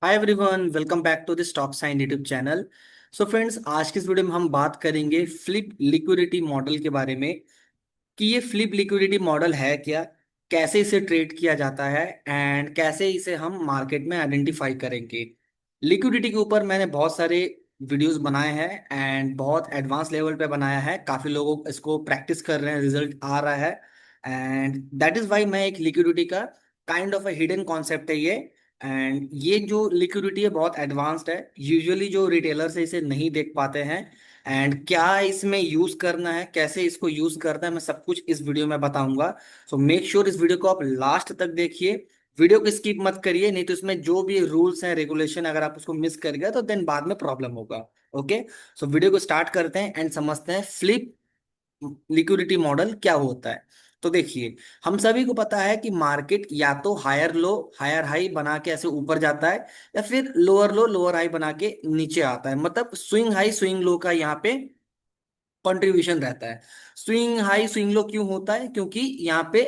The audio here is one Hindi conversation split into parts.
Hi everyone, welcome back to the stock sign YouTube channel. So friends, आज की इस वीडियो में हम बात करेंगे फ्लिप लिक्विडिटी मॉडल के बारे में कि ये फ्लिप लिक्विडिटी मॉडल है क्या, कैसे इसे ट्रेड किया जाता है एंड कैसे इसे हम मार्केट में आइडेंटिफाई करेंगे। लिक्विडिटी के ऊपर मैंने बहुत सारे वीडियोस बनाए हैं एंड बहुत एडवांस लेवल पे बनाया है। काफ़ी लोग इसको प्रैक्टिस कर रहे हैं, रिजल्ट आ रहा है एंड दैट इज़ वाई मैं एक लिक्विडिटी का kind of a hidden concept है ये। एंड ये जो लिक्विडिटी है बहुत एडवांस्ड है, यूजुअली जो रिटेलर्स है इसे नहीं देख पाते हैं। एंड क्या इसमें यूज करना है, कैसे इसको यूज करना है, मैं सब कुछ इस वीडियो में बताऊंगा। सो मेक श्योर इस वीडियो को आप लास्ट तक देखिए, वीडियो को स्किप मत करिए, नहीं तो इसमें जो भी रूल्स हैं रेगुलेशन अगर आप उसको मिस कर गए तो देन बाद में प्रॉब्लम होगा। ओके, सो वीडियो को स्टार्ट करते हैं एंड समझते हैं फ्लिप लिक्विडिटी मॉडल क्या होता है। तो देखिए, हम सभी को पता है कि मार्केट या तो हायर लो हायर हाई बना के ऐसे ऊपर जाता है, या फिर लोअर लो लोअर हाई बना के नीचे आता है। मतलब स्विंग हाई स्विंग लो का यहाँ पे कंट्रीब्यूशन रहता है। स्विंग हाई स्विंग लो क्यों होता है? क्योंकि यहाँ पे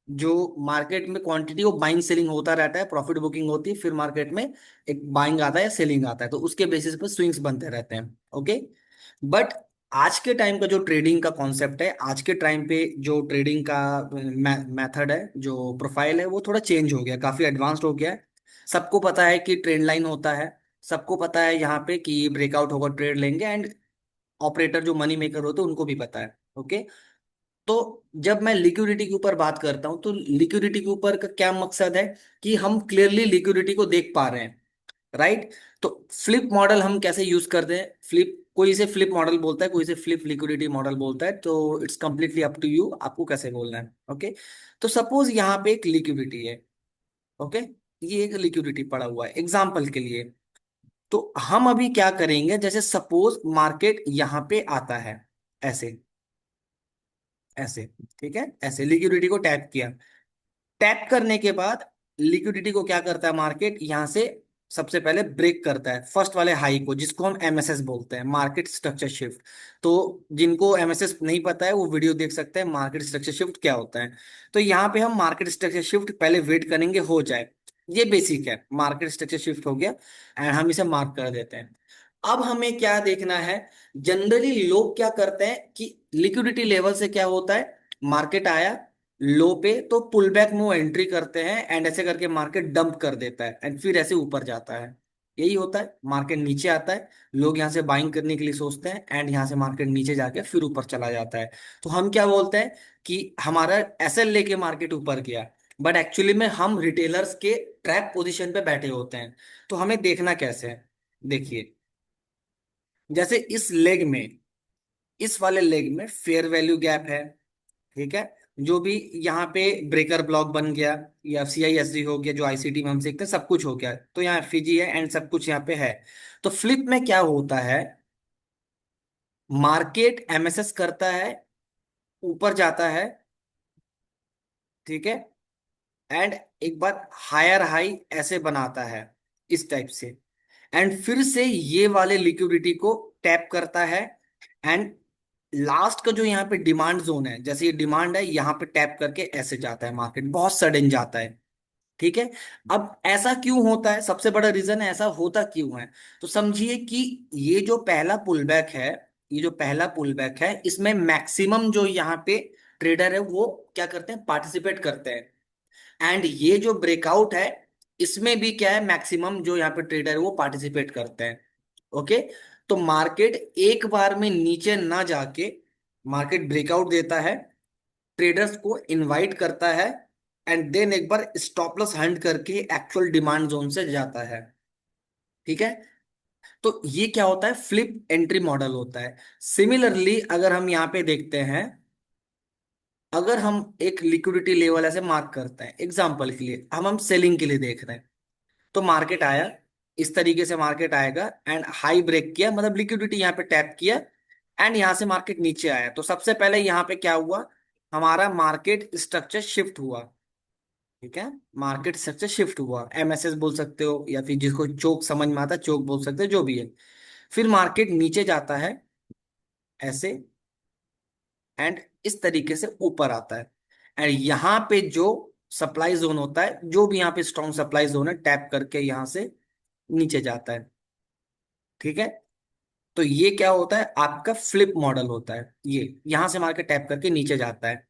जो मार्केट में क्वांटिटी वो बाइंग सेलिंग होता रहता है, प्रॉफिट बुकिंग होती है, फिर मार्केट में एक बाइंग आता है या सेलिंग आता है, तो उसके बेसिस पे स्विंग्स बनते रहते हैं। ओके, बट आज के टाइम का जो ट्रेडिंग का कॉन्सेप्ट है, आज के टाइम पे जो ट्रेडिंग का मेथड है, जो प्रोफाइल है, वो थोड़ा चेंज हो गया, काफी एडवांस्ड हो गया है। सबको पता है कि ट्रेंड लाइन होता है, सबको पता है यहाँ पे कि ब्रेकआउट होगा ट्रेड लेंगे, एंड ऑपरेटर जो मनी मेकर होते हैं उनको भी पता है। ओके, तो जब मैं लिक्विडिटी के ऊपर बात करता हूं तो लिक्विडिटी के ऊपर का क्या मकसद है कि हम क्लियरली लिक्विडिटी को देख पा रहे हैं, राइट। तो फ्लिप मॉडल हम कैसे यूज करते हैं? फ्लिप, कोई इसे फ्लिप मॉडल बोलता है, कोई इसे फ्लिप लिक्विडिटी मॉडल बोलता है, तो it's completely up to you, आपको कैसे बोलना है। ओके, तो सपोज यहाँ पे एक लिक्विडिटी है। ओके, ये एक लिक्विडिटी पड़ा हुआ है एग्जाम्पल के लिए। तो हम अभी क्या करेंगे, जैसे सपोज मार्केट यहाँ पे आता है, ऐसे ऐसे, ठीक है, ऐसे लिक्विडिटी को टैप किया। टैप करने के बाद लिक्विडिटी को क्या करता है मार्केट, यहाँ से सबसे पहले ब्रेक करता है फर्स्ट वाले हाई को, जिसको हम एमएसएस बोलते हैं, मार्केट स्ट्रक्चर शिफ्ट। तो जिनको एमएसएस नहीं पता है वो वीडियो देख सकते हैं, मार्केट स्ट्रक्चर शिफ्ट क्या होता है। तो यहाँ पे हम मार्केट स्ट्रक्चर शिफ्ट पहले वेट करेंगे हो जाए, ये बेसिक है। मार्केट स्ट्रक्चर शिफ्ट हो गया एंड हम इसे मार्क कर देते हैं। अब हमें क्या देखना है, जनरली लोग क्या करते हैं कि लिक्विडिटी लेवल से क्या होता है, मार्केट आया लो पे तो पुल बैक मूव एंट्री करते हैं एंड ऐसे करके मार्केट डंप कर देता है एंड फिर ऐसे ऊपर जाता है। यही होता है, मार्केट नीचे आता है, लोग यहाँ से बाइंग करने के लिए सोचते हैं एंड यहाँ से मार्केट नीचे जाके फिर ऊपर चला जाता है। तो हम क्या बोलते हैं कि हमारा एसएल लेके मार्केट ऊपर गया, बट एक्चुअली में हम रिटेलर्स के ट्रैप पोजीशन पे बैठे होते हैं। तो हमें देखना कैसे है, देखिए, जैसे इस लेग में, इस वाले लेग में फेयर वैल्यू गैप है, ठीक है, जो भी यहाँ पे ब्रेकर ब्लॉक बन गया या CISD हो गया, जो आईसीटी में हम सीखते हैं, सब कुछ हो गया, तो यहाँ एफईजी है एंड सब कुछ यहाँ पे है। तो फ्लिप में क्या होता है, मार्केट एमएसएस करता है, ऊपर जाता है, ठीक है, एंड एक बार हायर हाई ऐसे बनाता है इस टाइप से, एंड फिर से ये वाले लिक्विडिटी को टैप करता है एंड लास्ट का जो यहाँ पे डिमांड जोन है, जैसे ये डिमांड है, यहाँ पे टैप करके ऐसे जाता है, मार्केट बहुत सडन जाता है। ठीक है, अब ऐसा क्यों होता है, सबसे बड़ा रीजन है ऐसा होता क्यों है। तो समझिए कि ये जो पहला पुल बैक है, ये जो पहला पुल बैक है, इसमें मैक्सिमम जो यहाँ पे ट्रेडर है वो क्या करते हैं, पार्टिसिपेट करते हैं। एंड ये जो ब्रेकआउट है, इसमें भी क्या है, मैक्सिमम जो यहाँ पे ट्रेडर है वो पार्टिसिपेट करते हैं। ओके, तो मार्केट एक बार में नीचे ना जाके मार्केट ब्रेकआउट देता है, ट्रेडर्स को इनवाइट करता है एंड देन एक बार स्टॉप लॉस हंट करके एक्चुअल डिमांड जोन से जाता है। ठीक है, तो ये क्या होता है, फ्लिप एंट्री मॉडल होता है। सिमिलरली अगर हम यहाँ पे देखते हैं, अगर हम एक लिक्विडिटी लेवल ऐसे मार्क करते हैं, एग्जांपल के लिए हम सेलिंग के लिए देख रहे हैं, तो मार्केट आया, इस तरीके से मार्केट आएगा एंड हाई ब्रेक किया, मतलब लिक्विडिटी यहाँ पे टैप किया एंड यहाँ से मार्केट नीचे आया। तो सबसे पहले यहाँ पे क्या हुआ, हमारा मार्केट स्ट्रक्चर शिफ्ट हुआ। ठीक है, मार्केट स्ट्रक्चर शिफ्ट हुआ, एमएसएस बोल सकते हो या फिर जिसको चोक समझ में आता है चोक बोल सकते हो, जो भी है। फिर मार्केट नीचे जाता है ऐसे एंड इस तरीके से ऊपर आता है, एंड यहाँ पे जो सप्लाई जोन होता है, जो भी यहाँ पे स्ट्रॉन्ग सप्लाई जोन है, टैप करके यहाँ से नीचे जाता है। ठीक है, तो ये क्या होता है, आपका फ्लिप मॉडल होता है। ये यहां से मार्केट टैप करके नीचे जाता है।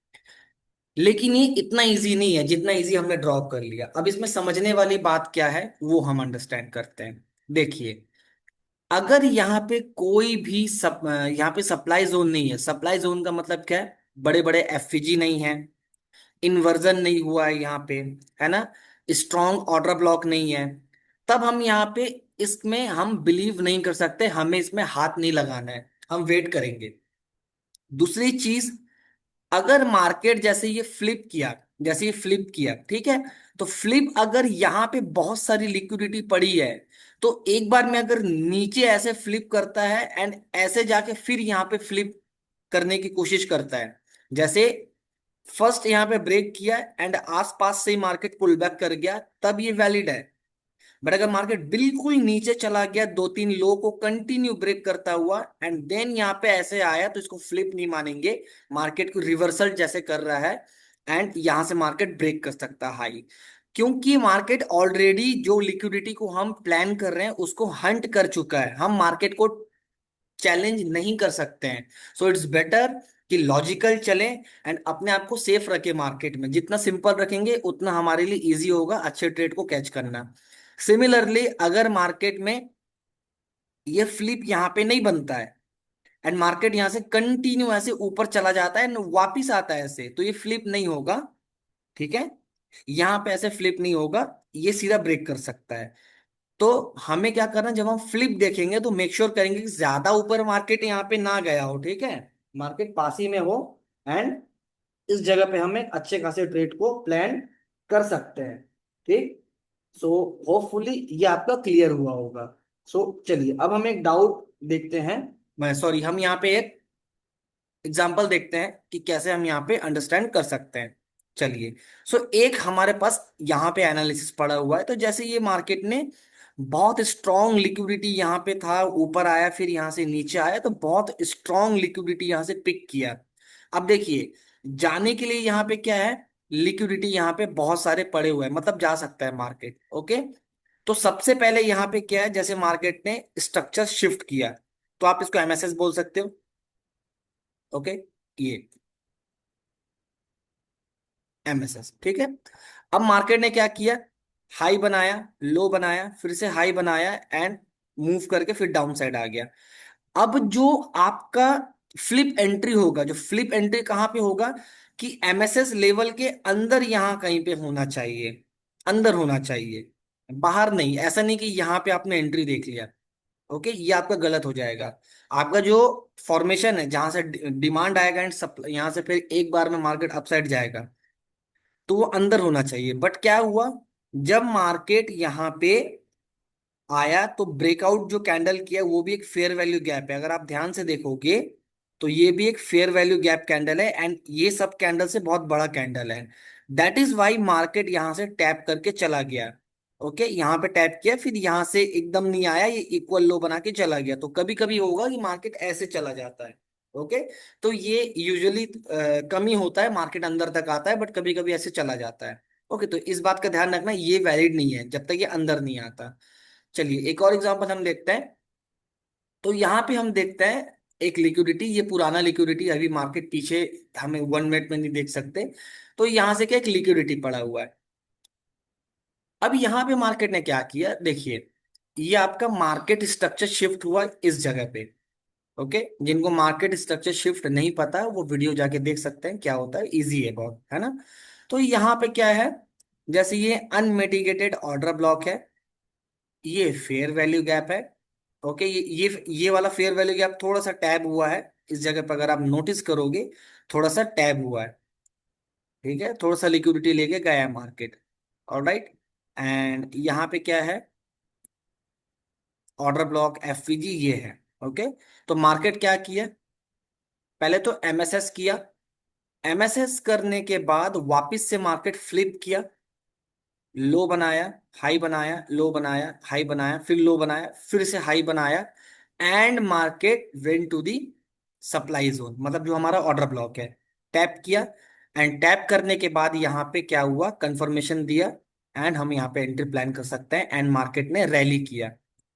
लेकिन ये इतना इजी नहीं है जितना इजी हमने ड्रॉप कर लिया। अब इसमें समझने वाली बात क्या है वो हम अंडरस्टैंड करते हैं। देखिए, अगर यहाँ पे कोई भी यहाँ पे सप्लाई जोन नहीं है। सप्लाई जोन का मतलब क्या है, बड़े बड़े एफईजी नहीं है, इन्वर्जन नहीं हुआ है यहाँ पे, है ना, स्ट्रॉन्ग ऑर्डर ब्लॉक नहीं है, तब हम यहाँ पे इसमें हम बिलीव नहीं कर सकते, हमें इसमें हाथ नहीं लगाना है, हम वेट करेंगे। दूसरी चीज, अगर मार्केट जैसे ये फ्लिप किया, ठीक है, तो फ्लिप अगर यहाँ पे बहुत सारी लिक्विडिटी पड़ी है, तो एक बार में अगर नीचे ऐसे फ्लिप करता है एंड ऐसे जाके फिर यहाँ पे फ्लिप करने की कोशिश करता है, जैसे फर्स्ट यहाँ पे ब्रेक किया एंड आसपास से ही मार्केट पुल बैक कर गया, तब ये वैलिड है। बट अगर मार्केट बिल्कुल नीचे चला गया, दो तीन लो को कंटिन्यू ब्रेक करता हुआ एंड देन यहाँ पे ऐसे आया, तो इसको फ्लिप नहीं मानेंगे, मार्केट को रिवर्सल जैसे कर रहा है एंड यहां से मार्केट ब्रेक कर सकता है हाई। क्योंकि मार्केट ऑलरेडी जो लिक्विडिटी को हम प्लान कर रहे हैं उसको हंट कर चुका है, हम मार्केट को चैलेंज नहीं कर सकते हैं। सो इट्स बेटर कि लॉजिकल चलें एंड अपने आप को सेफ रखें। मार्केट में जितना सिंपल रखेंगे उतना हमारे लिए इजी होगा अच्छे ट्रेड को कैच करना। सिमिलरली अगर मार्केट में ये फ्लिप यहाँ पे नहीं बनता है एंड मार्केट यहाँ से कंटिन्यू ऐसे ऊपर चला जाता है एंड वापिस आता है ऐसे, तो ये फ्लिप नहीं होगा। ठीक है, यहाँ पे ऐसे फ्लिप नहीं होगा, ये सीधा ब्रेक कर सकता है। तो हमें क्या करना, जब हम फ्लिप देखेंगे तो मेक श्योर करेंगे कि ज्यादा ऊपर मार्केट यहाँ पे ना गया हो, ठीक है, मार्केट पास ही में हो एंड इस जगह पे हम एक अच्छे खासे ट्रेड को प्लान कर सकते हैं। ठीक, सो होपफुली ये आपका क्लियर हुआ होगा। सो चलिए अब हम एक डाउट देखते हैं, मैं सॉरी, हम यहाँ पे एक एग्जाम्पल देखते हैं कि कैसे हम यहाँ पे अंडरस्टैंड कर सकते हैं। चलिए, सो एक हमारे पास यहाँ पे एनालिसिस पड़ा हुआ है। तो जैसे ये मार्केट ने बहुत स्ट्रॉन्ग लिक्विडिटी यहाँ पे था, ऊपर आया फिर यहाँ से नीचे आया, तो बहुत स्ट्रॉन्ग लिक्विडिटी यहाँ से पिक किया। अब देखिए, जाने के लिए यहाँ पे क्या है, लिक्विडिटी यहाँ पे बहुत सारे पड़े हुए हैं, मतलब जा सकता है मार्केट। ओके, तो सबसे पहले यहाँ पे क्या है, जैसे मार्केट ने स्ट्रक्चर शिफ्ट किया, तो आप इसको एमएसएस बोल सकते हो। ओके, ये एमएसएस, ठीक है। अब मार्केट ने क्या किया, हाई बनाया, लो बनाया, फिर से हाई बनाया एंड मूव करके फिर डाउन साइड आ गया। अब जो आपका फ्लिप एंट्री होगा, जो फ्लिप एंट्री कहां पे होगा कि एमएसएस लेवल के अंदर यहां कहीं पे होना चाहिए, अंदर होना चाहिए, बाहर नहीं। ऐसा नहीं कि यहां पे आपने एंट्री देख लिया, ओके, ये आपका गलत हो जाएगा। आपका जो फॉर्मेशन है जहां से डिमांड आएगा एंड सप्लाई, यहां से फिर एक बार में मार्केट अपसाइड जाएगा, तो वो अंदर होना चाहिए। बट क्या हुआ, जब मार्केट यहाँ पे आया तो ब्रेकआउट जो कैंडल किया वो भी एक फेयर वैल्यू गैप है। अगर आप ध्यान से देखोगे तो ये भी एक फेयर वैल्यू गैप कैंडल है एंड ये सब कैंडल से बहुत बड़ा कैंडल है। दैट इज वाई मार्केट यहां से टैप करके चला गया। ओके, यहाँ पे टैप किया, फिर यहाँ से एकदम नहीं आया, ये इक्वल लो बना के चला गया। तो कभी कभी होगा कि मार्केट ऐसे चला जाता है। ओके, तो ये यूजुअली कम ही होता है, मार्केट अंदर तक आता है, बट कभी कभी ऐसे चला जाता है। ओके, तो इस बात का ध्यान रखना, ये वैलिड नहीं है जब तक ये अंदर नहीं आता। चलिए एक और एग्जांपल हम देखते हैं। तो यहाँ पे हम देखते हैं एक लिक्विडिटी, ये पुराना लिक्विडिटी, अभी मार्केट पीछे हमें 1 मिनट में नहीं देख सकते। तो यहाँ से क्या, एक लिक्विडिटी पड़ा हुआ है। अब यहाँ पे मार्केट ने क्या किया, देखिए, ये आपका मार्केट स्ट्रक्चर शिफ्ट हुआ इस जगह पे। ओके, जिनको मार्केट स्ट्रक्चर शिफ्ट नहीं पता वो वीडियो जाके देख सकते हैं, क्या होता है, इजी है बहुत, है ना। तो यहाँ पे क्या है, जैसे ये अनमिटिगेटेड ऑर्डर ब्लॉक है, ये फेयर वैल्यू गैप है। ओके, ये वाला फेयर वैल्यू गैप थोड़ा सा टैब हुआ है इस जगह पर, अगर आप नोटिस करोगे थोड़ा सा टैब हुआ है। ठीक है, थोड़ा सा लिक्विडिटी लेके गया है मार्केट। ऑलराइट, एंड यहाँ पे क्या है, ऑर्डर ब्लॉक एफवीजी ये है। ओके, तो मार्केट क्या किया, पहले तो एमएसएस किया, एमएसएस करने के बाद वापस से मार्केट फ्लिप किया, लो बनाया, हाई बनाया, लो बनाया, हाई बनाया, फिर लो बनाया, फिर से हाई बनाया and market went to the supply zone, मतलब जो हमारा ऑर्डर ब्लॉक है। टैप किया एंड टैप करने के बाद यहाँ पे क्या हुआ, कंफर्मेशन दिया एंड हम यहाँ पे एंट्री प्लान कर सकते हैं एंड मार्केट ने रैली किया।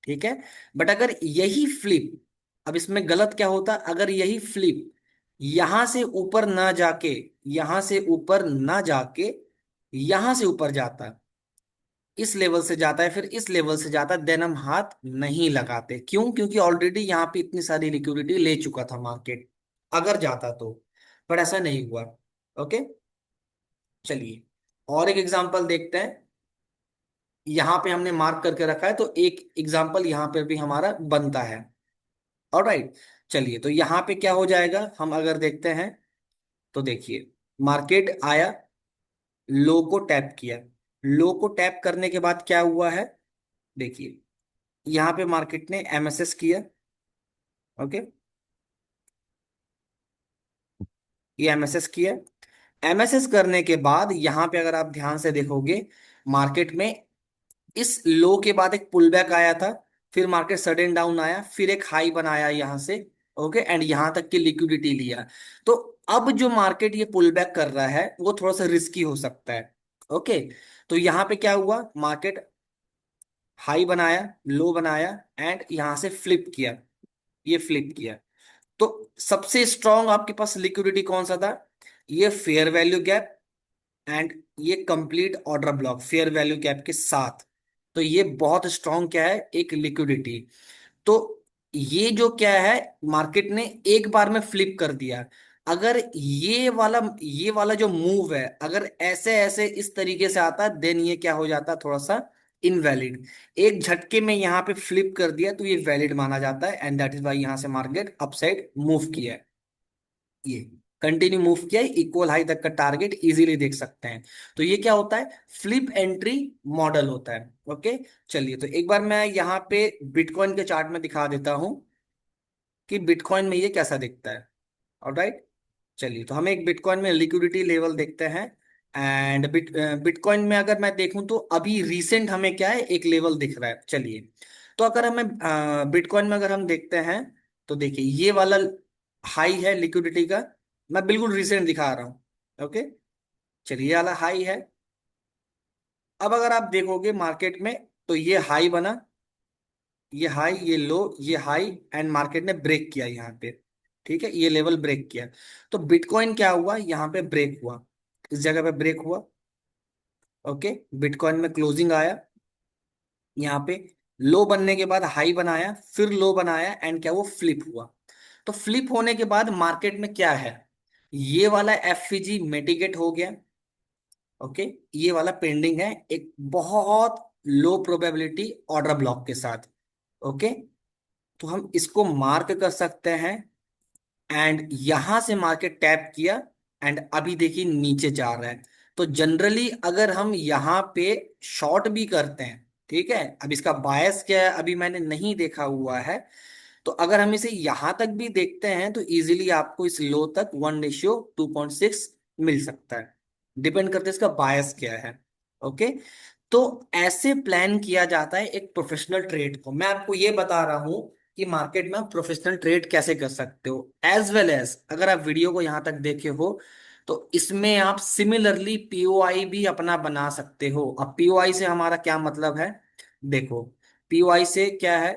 ठीक है। बट अगर यही फ्लिप, अब इसमें गलत क्या होता, अगर यही फ्लिप यहां से ऊपर ना जाके, यहां से ऊपर ना जाके यहां से ऊपर जाता, इस लेवल से जाता है, फिर इस लेवल से जाता, देन हम हाथ नहीं लगाते। क्यों? क्योंकि ऑलरेडी यहाँ पे इतनी सारी लिक्विडिटी ले चुका था मार्केट, अगर जाता तो। पर ऐसा नहीं हुआ। ओके। चलिए और एक एग्जांपल देखते हैं। यहाँ पे हमने मार्क करके रखा है, तो एक एग्जांपल यहाँ पे भी हमारा बनता है। ऑलराइट। चलिए तो यहाँ पे क्या हो जाएगा, हम अगर देखते हैं तो देखिए, मार्केट आया, लो को टैप किया, लो को टैप करने के बाद क्या हुआ है, देखिए यहाँ पे मार्केट ने एमएसएस किया। ओके, ये एमएसएस किया। एमएसएस करने के बाद यहाँ पे अगर आप ध्यान से देखोगे, मार्केट में इस लो के बाद एक पुल बैक आया था, फिर मार्केट सडन डाउन आया, फिर एक हाई बनाया यहाँ से। ओके, एंड यहाँ तक की लिक्विडिटी लिया। तो अब जो मार्केट ये पुल बैक कर रहा है वो थोड़ा सा रिस्की हो सकता है। ओके, तो यहाँ पे क्या हुआ, मार्केट हाई बनाया, लो बनाया, एंड यहाँ से फ्लिप किया, ये फ्लिप किया। तो सबसे स्ट्रांग आपके पास लिक्विडिटी कौन सा था, ये फेयर वैल्यू गैप एंड ये complete order block fair value gap के साथ। तो ये बहुत स्ट्रांग क्या है, एक लिक्विडिटी। तो ये जो क्या है, मार्केट ने एक बार में फ्लिप कर दिया। अगर ये वाला जो मूव है, अगर ऐसे ऐसे इस तरीके से आता, देन ये क्या हो जाता, थोड़ा सा इनवैलिड। एक झटके में यहाँ पे फ्लिप कर दिया तो ये वैलिड माना जाता है, एंड दैट इज वाई यहाँ से मार्केट अपसाइड मूव किया है। ये कंटिन्यू मूव किया है, इक्वल हाई तक का टारगेट इजीली देख सकते हैं। तो ये क्या होता है, फ्लिप एंट्री मॉडल होता है। ओके। चलिए तो एक बार मैं यहाँ पे बिटकॉइन के चार्ट में दिखा देता हूँ कि बिटकॉइन में ये कैसा दिखता है। ऑलराइट। चलिए तो हम एक बिटकॉइन में लिक्विडिटी लेवल देखते हैं। एंड बिटकॉइन में अगर मैं देखूं तो अभी रीसेंट हमें क्या है, एक लेवल दिख रहा है। चलिए तो अगर हमें बिटकॉइन में अगर हम देखते हैं, तो देखिए ये वाला हाई है लिक्विडिटी का, मैं बिल्कुल रिसेंट दिखा रहा हूँ। ओके। चलिए ये वाला हाई है। अब अगर आप देखोगे मार्केट में, तो ये हाई बना, ये हाई, ये लो, ये हाई, एंड मार्केट ने ब्रेक किया यहाँ पे। ठीक है, ये लेवल ब्रेक किया। तो बिटकॉइन क्या हुआ, यहाँ पे ब्रेक हुआ, इस जगह पे ब्रेक हुआ। ओके, बिटकॉइन में क्लोजिंग आया, यहाँ पे लो बनने के बाद हाई बनाया, फिर लो बनाया, एंड क्या वो फ्लिप हुआ। तो फ्लिप होने के बाद मार्केट में क्या है, ये वाला एफवीजी मिटिगेट हो गया। ओके, ये वाला पेंडिंग है एक बहुत लो प्रोबेबिलिटी ऑर्डर ब्लॉक के साथ। ओके, तो हम इसको मार्क कर सकते हैं, एंड यहां से मार्केट टैप किया, एंड अभी देखिए नीचे जा रहा है। तो जनरली अगर हम यहाँ पे शॉर्ट भी करते हैं, ठीक है, अब इसका बायस क्या है अभी मैंने नहीं देखा हुआ है, तो अगर हम इसे यहां तक भी देखते हैं तो इजीली आपको इस लो तक 1:2.6 मिल सकता है। डिपेंड करते है इसका बायस क्या है। ओके, तो ऐसे प्लान किया जाता है एक प्रोफेशनल ट्रेड को। मैं आपको ये बता रहा हूं कि मार्केट में आप प्रोफेशनल ट्रेड कैसे कर सकते हो, एज वेल एज अगर आप वीडियो को यहां तक देखे हो तो इसमें आप सिमिलरली पीओआई भी अपना बना सकते हो। अब पीओआई से हमारा क्या मतलब है, देखो पीओआई से क्या है,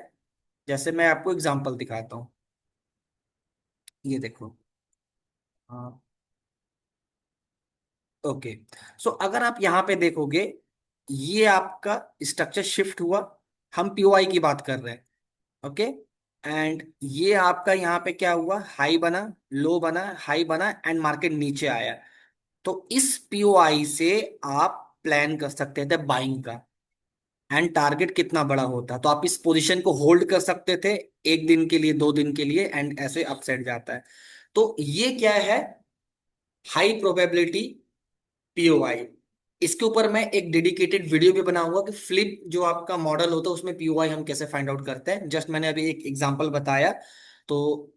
जैसे मैं आपको एग्जांपल दिखाता हूँ, ये देखो। हाँ। ओके, सो अगर आप यहाँ पे देखोगे, ये आपका स्ट्रक्चर शिफ्ट हुआ, हम पीओआई की बात कर रहे हैं। ओके, एंड ये आपका यहाँ पे क्या हुआ, हाई बना, लो बना, हाई बना, एंड मार्केट नीचे आया। तो इस पीओआई से आप प्लान कर सकते थे बाइंग का, एंड टारगेट कितना बड़ा होता, तो आप इस पोजीशन को होल्ड कर सकते थे एक दिन के लिए, 2 दिन के लिए, एंड ऐसे अपसाइड जाता है। तो ये क्या है, हाई प्रोबेबिलिटी पीओआई। इसके ऊपर मैं एक डेडिकेटेड वीडियो भी बनाऊंगा कि फ्लिप जो आपका मॉडल होता है उसमें पीओआई हम कैसे फाइंड आउट करते हैं। जस्ट मैंने अभी एक एग्जांपल बताया, तो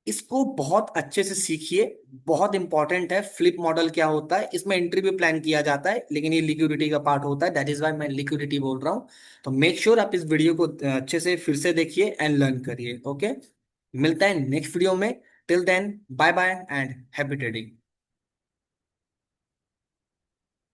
इसको बहुत अच्छे से सीखिए, बहुत इंपॉर्टेंट है। फ्लिप मॉडल क्या होता है, इसमें एंट्री भी प्लान किया जाता है, लेकिन ये लिक्विडिटी का पार्ट होता है, दैट इज वाई मैं लिक्विडिटी बोल रहा हूँ। तो मेक श्योर आप इस वीडियो को अच्छे से फिर से देखिए एंड लर्न करिए। ओके, मिलता है नेक्स्ट वीडियो में। Till then bye bye and happy trading.